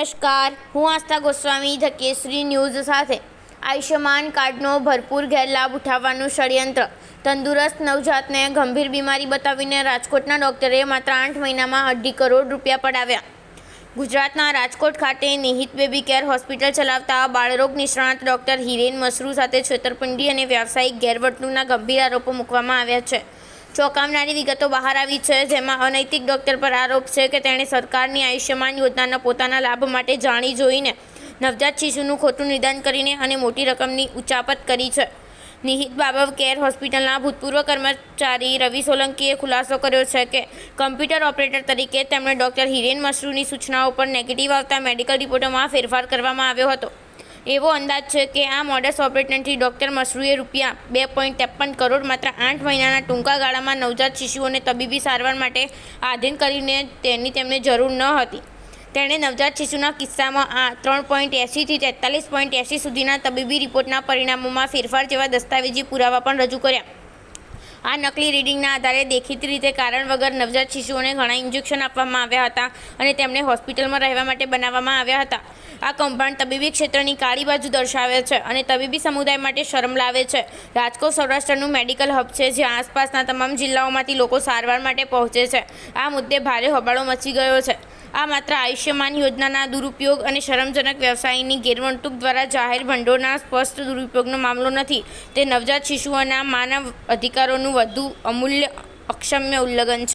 નમસ્કાર, હું આસ્થા ગોસ્વામી ધ કેસરી ન્યૂઝ સાથે। આયુષ્યમાન કાર્ડનો ભરપૂર ગેરલાભ ઉઠાવવાનું ષડયંત્ર। તંદુરસ્ત નવજાતને ગંભીર બીમારી બતાવીને રાજકોટના ડોક્ટરે માત્ર 8 મહિનામાં 2.5 કરોડ રૂપિયા પડાવ્યા। ગુજરાતના રાજકોટ ખાતે નિહિત બેબી કેર હોસ્પિટલ ચલાવતા બાળરોગ નિષ્ણાત ડોક્ટર હિરેન મસરૂ સાથે છેતરપિંડી અને વ્યાવસાયિક ગેરવર્તણૂકના ગંભીર આરોપો મૂકવામાં આવ્યા છે। ચોંકાવનારી વિગતો બહાર આવી છે, જેમાં અનૈતિક ડોક્ટર પર આરોપ છે કે તેણે સરકારની આયુષ્યમાન યોજનાના પોતાના લાભ માટે જાણી જોઈને નવજાત શિશુનું ખોટું નિદાન કરીને અને મોટી રકમની ઉચાપત કરી છે। નિહિત બાબવ કેર હોસ્પિટલના ભૂતપૂર્વ કર્મચારી રવિ સોલંકીએ ખુલાસો કર્યો છે કે કમ્પ્યુટર ઓપરેટર તરીકે તેમણે ડોક્ટર હિરેન મસરૂની સૂચનાઓ પર નેગેટિવ આવતા મેડિકલ રિપોર્ટોમાં ફેરફાર કરવામાં આવ્યો હતો। એવો અંદાજ છે કે આ મોડસ ઓપરેટરથી ડોક્ટર મસરૂએ રૂપિયા 2.53 કરોડ માત્ર 8 મહિનાના ટૂંકા ગાળામાં નવજાત શિશુઓને તબીબી સારવાર માટે આધીન કરીને તેમને જરૂર ન હતી। તેણે નવજાત શિશુના કિસ્સામાં 3.80 થી 43.80 સુધીના તબીબી રિપોર્ટના પરિણામોમાં ફેરફાર જેવા દસ્તાવેજી પુરાવા પણ રજૂ કર્યા। આ નકલી રીડિંગના આધારે દેખીતી રીતે કારણ વગર નવજાત શિશુઓને ઘણા ઇન્જેક્શન આપવામાં આવ્યા હતા અને તેમને હોસ્પિટલમાં રહેવા માટે બનાવવામાં આવ્યા હતા। આ કૌભાંડ તબીબી ક્ષેત્રની કાળી બાજુ દર્શાવે છે અને તબીબી સમુદાય માટે શરમ લાવે છે। રાજકોટ સૌરાષ્ટ્રનું મેડિકલ હબ છે, જ્યાં આસપાસના તમામ જિલ્લાઓમાંથી લોકો સારવાર માટે પહોંચે છે। આ મુદ્દે ભારે હોબાળો મચી ગયો છે। આ માત્ર આયુષ્યમાન યોજનાના દુરુપયોગ અને શરમજનક વ્યવસાયની ગેરવર્તણૂક દ્વારા જાહેર ભંડોળના સ્પષ્ટ દુરુપયોગનો મામલો નથી, તે નવજાત શિશુઓના માનવ અધિકારોનું વધુ અમૂલ્ય અક્ષમ્ય ઉલ્લંઘન છે।